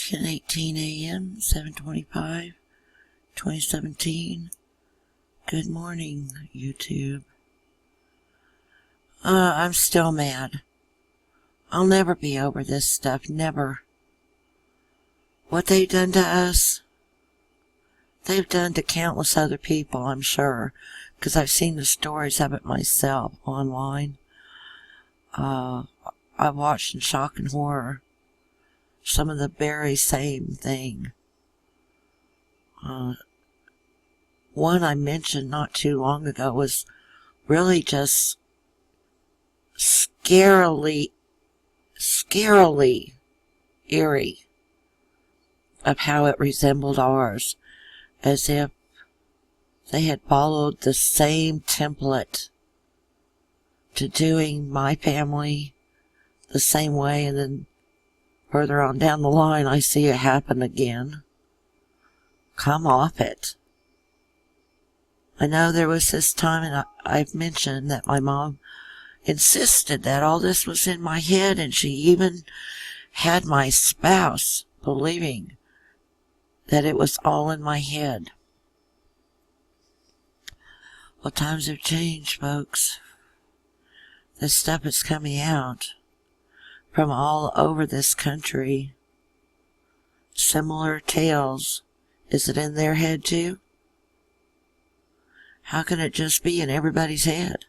10:18 a.m., 7/25, 2017. Good morning, YouTube. I'm still mad. I'll never be over this stuff, never. What they've done to us, they've done to countless other people, I'm sure, because I've seen the stories of it myself online. I've watched in shock and horror some of the very same thing. One I mentioned not too long ago was really just scarily eerie of how it resembled ours, as if they had followed the same template to doing my family the same way, and then further on down the line I see it happen again. Come off it. I know there was this time, and I've mentioned that my mom insisted that all this was in my head, and she even had my spouse believing that it was all in my head. Well, times have changed, folks. This stuff is coming out from all over this country. Similar tales. Is it in their head too? How can it just be in everybody's head?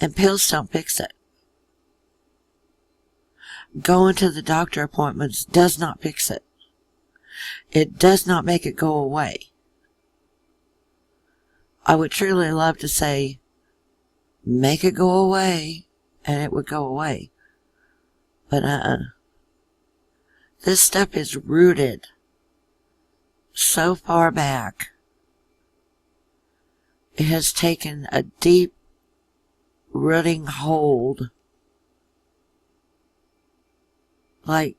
And pills don't fix it. Going to the doctor appointments does not fix it. It does not make it go away. I would truly love to say, make it go away, and it would go away. But this stuff is rooted so far back. It has taken a deep rooting hold. Like,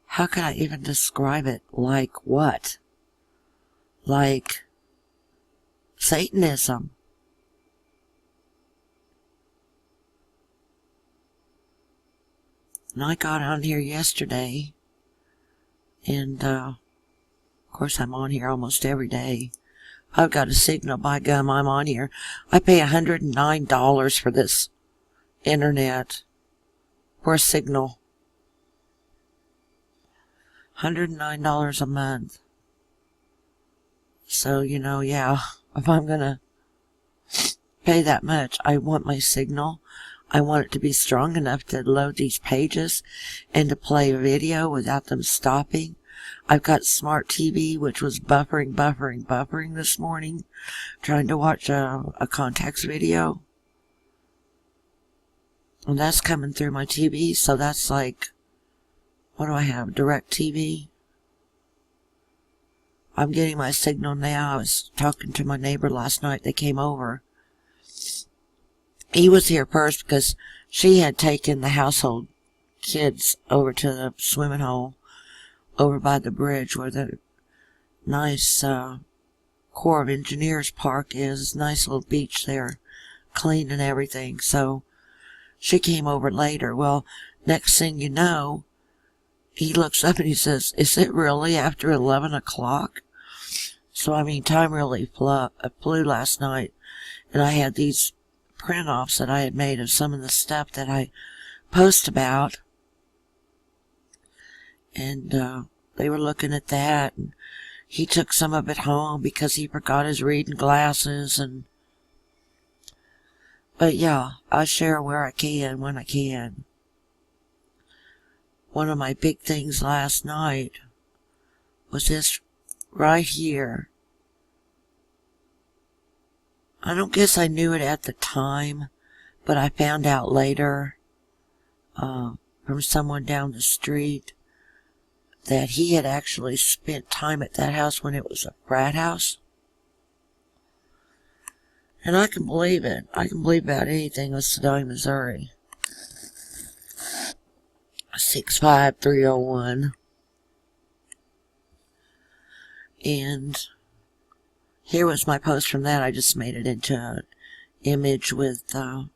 how can I even describe it? Like what? Like Satanism. And I got on here yesterday, and of course I'm on here almost every day. I've got a signal, by gum, I'm on here. I pay $109 for this internet, for a signal. $109 a month. So, yeah, if I'm gonna pay that much, I want my signal. I want it to be strong enough to load these pages and to play a video without them stopping. I've got smart TV, which was buffering this morning, trying to watch a contacts video. And that's coming through my TV, so that's like, what do I have? Direct TV. I'm getting my signal now. I was talking to my neighbor last night. They came over. He was here first because she had taken the household kids over to the swimming hole over by the bridge where the nice Corps of Engineers park is. Nice little beach there, clean and everything. So she came over later. Well, next thing you know, he looks up and he says, "Is it really after 11 o'clock?" So, time really flew last night. And I had these print-offs that I had made of some of the stuff that I post about. And they were looking at that. And he took some of it home because he forgot his reading glasses. But yeah, I share where I can, when I can. One of my big things last night was this right here. I don't guess I knew it at the time, but I found out later from someone down the street that he had actually spent time at that house when it was a frat house. And I can believe it. I can believe about anything with Sedona, Missouri. 65301. And here was my post from that. I just made it into an image with the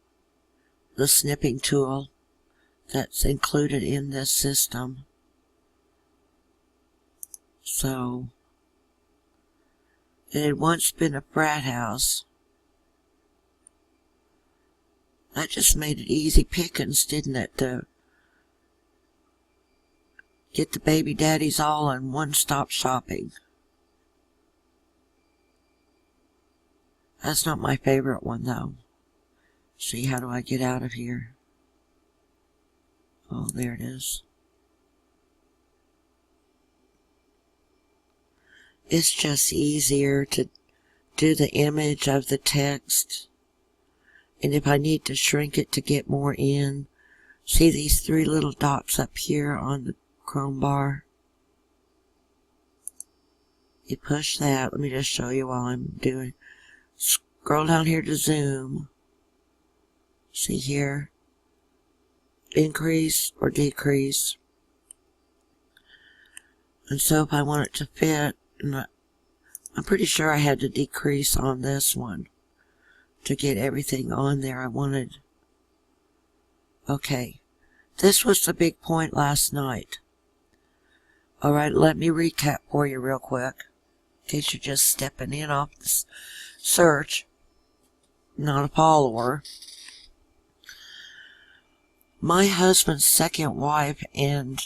snipping tool that's included in this system. So, it had once been a frat house. That just made it easy pickings, didn't it, to get the baby daddies all in one-stop shopping. That's not my favorite one, though. See, how do I get out of here? Oh, there it is. It's just easier to do the image of the text. And if I need to shrink it to get more in, see these 3 little dots up here on the Chrome bar? You push that. Let me just show you while I'm doing. Scroll down here to zoom. See here? Increase or decrease. And so if I want it to fit, and I'm pretty sure I had to decrease on this one to get everything on there I wanted. Okay. This was the big point last night. Alright, let me recap for you real quick, in case you're just stepping in off the search, not a follower. My husband's second wife and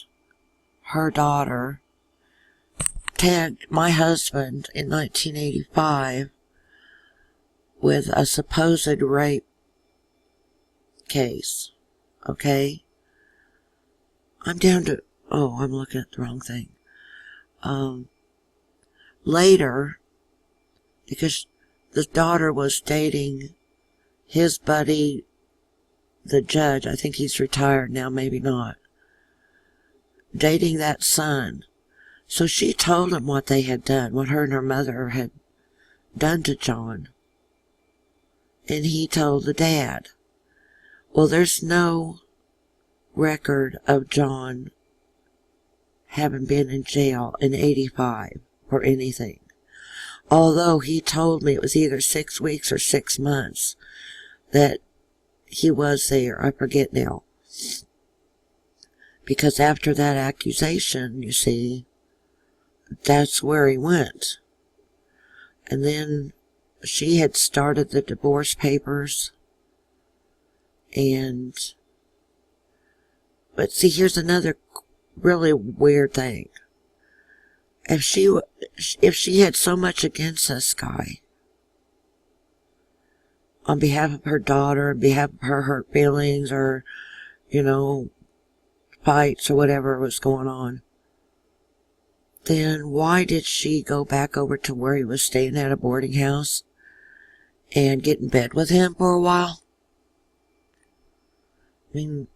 her daughter tagged my husband in 1985 with a supposed rape case. Okay? I'm down to... Oh, I'm looking at the wrong thing. Later, because the daughter was dating his buddy, the judge, I think he's retired now, maybe not, dating that son. So she told him what they had done, what her and her mother had done to John. And he told the dad. Well, there's no record of John having been in jail in 85 for anything. Although he told me it was either 6 weeks or 6 months that he was there. I forget now. Because after that accusation, you see, that's where he went. And then she had started the divorce papers. But see, here's another really weird thing. If she had so much against this guy, on behalf of her daughter, on behalf of her hurt feelings, or, fights or whatever was going on, then why did she go back over to where he was staying at a boarding house and get in bed with him for a while? I mean,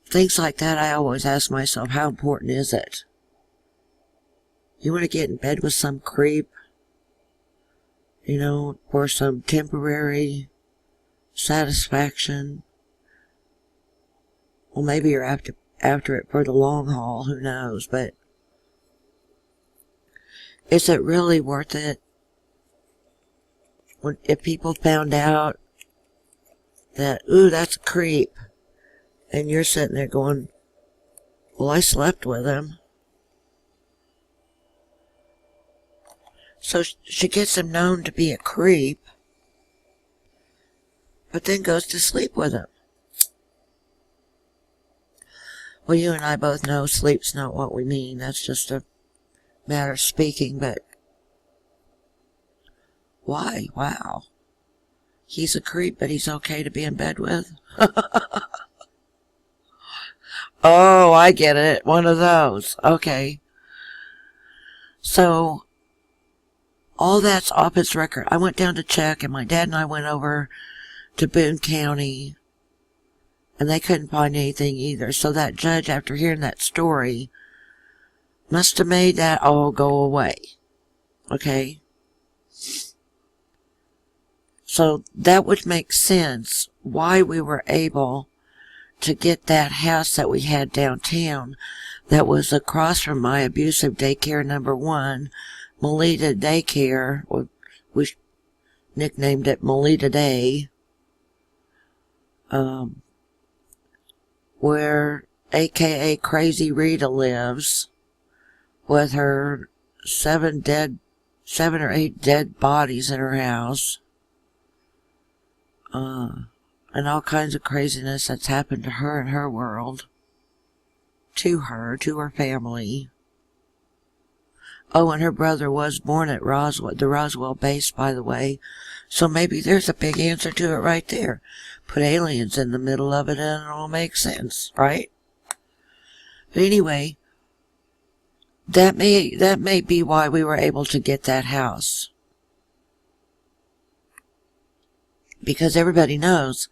things like that, I always ask myself, how important is it? You want to get in bed with some creep, for some temporary satisfaction? Well, maybe you're after it for the long haul, who knows, but is it really worth it? If people found out that, ooh, that's a creep, and you're sitting there going, well, I slept with him. So she gets him known to be a creep, but then goes to sleep with him. Well, you and I both know sleep's not what we mean. That's just a matter of speaking, but why? Wow. He's a creep, but he's okay to be in bed with? Oh, I get it. One of those. Okay. So, all that's off his record. I went down to check, and my dad and I went over to Boone County, and they couldn't find anything either. So that judge, after hearing that story, must have made that all go away. Okay? So that would make sense why we were able to get that house that we had downtown that was across from my abusive daycare number 1, Melita Daycare, or we nicknamed it Melita Day. where aka Crazy Rita lives with her 7 or 8 dead bodies in her house, and all kinds of craziness that's happened to her in her world, to her family. Oh, and her brother was born at the Roswell base, by the way, so maybe there's a big answer to it right there. Put aliens in the middle of it and it all makes sense, right? But anyway, that may be why we were able to get that house. Because everybody knows,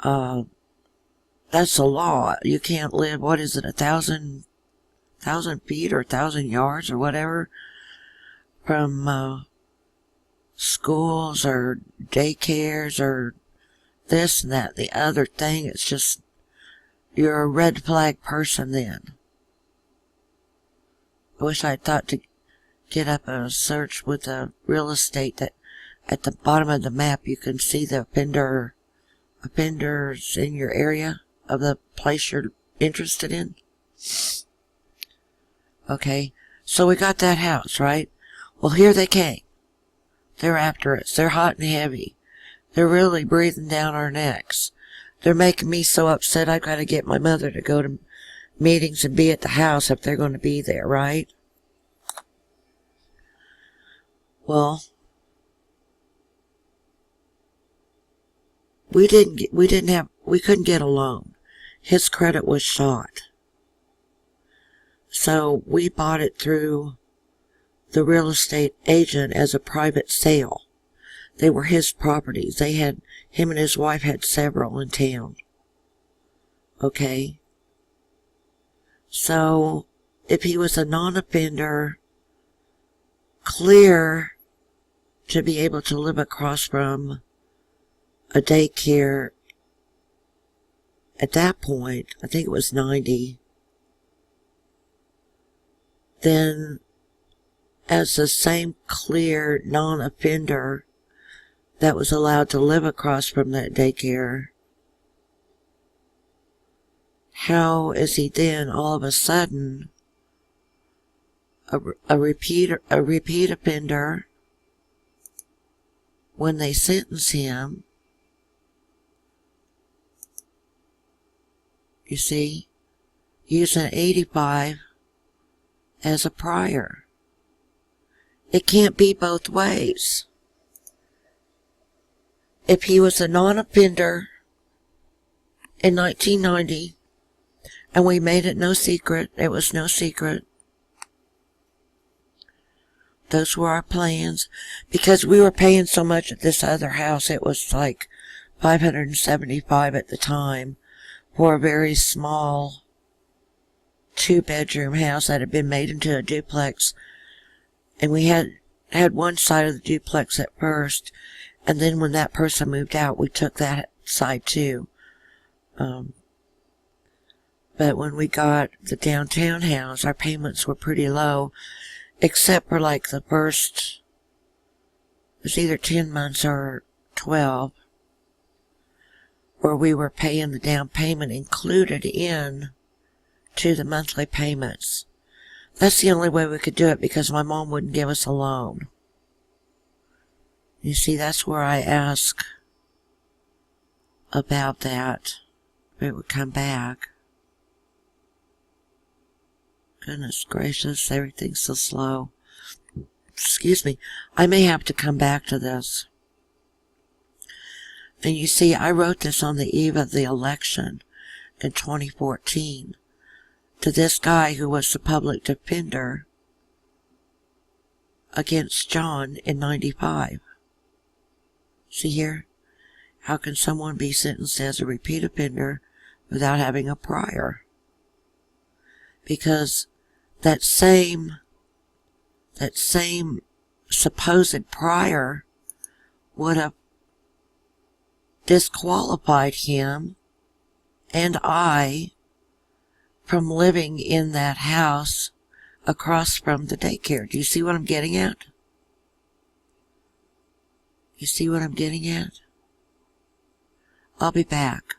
that's the law. You can't live, 1,000 feet or 1,000 yards or whatever from schools or daycares or this and that, the other thing. It's just, you're a red flag person then. I wish I'd thought to get up a search with a real estate that at the bottom of the map you can see the offenders in your area of the place you're interested in. Okay, so we got that house, right? Well, here they came. They're after us. They're hot and heavy. They're really breathing down our necks. They're making me so upset I've got to get my mother to go to meetings and be at the house if they're going to be there, right? Well, we couldn't get a loan. His credit was shot. So we bought it through the real estate agent as a private sale. They were his properties. Him and his wife had several in town. Okay? So, if he was a non-offender, clear to be able to live across from a daycare, at that point, I think it was 90, then as the same clear non-offender that was allowed to live across from that daycare, how is he then all of a sudden a repeat offender when they sentence him? You see, using 85 as a prior. It can't be both ways. If he was a non-offender in 1990, and we made it no secret, it was no secret. Those were our plans, because we were paying so much at this other house. It was like $575 at the time for a very small 2-bedroom house that had been made into a duplex. And we had one side of the duplex at first, and then when that person moved out, we took that side too. But when we got the downtown house, our payments were pretty low, except for like the first, it was either 10 months or 12, where we were paying the down payment included in to the monthly payments. That's the only way we could do it, because my mom wouldn't give us a loan. You see, that's where I ask about that. If it would come back. Goodness gracious, everything's so slow. Excuse me. I may have to come back to this. And you see, I wrote this on the eve of the election in 2014 to this guy who was the public defender against John in 95. See here? How can someone be sentenced as a repeat offender without having a prior? Because that same supposed prior would have disqualified him and I from living in that house across from the daycare. Do you see what I'm getting at? You see what I'm getting at? I'll be back.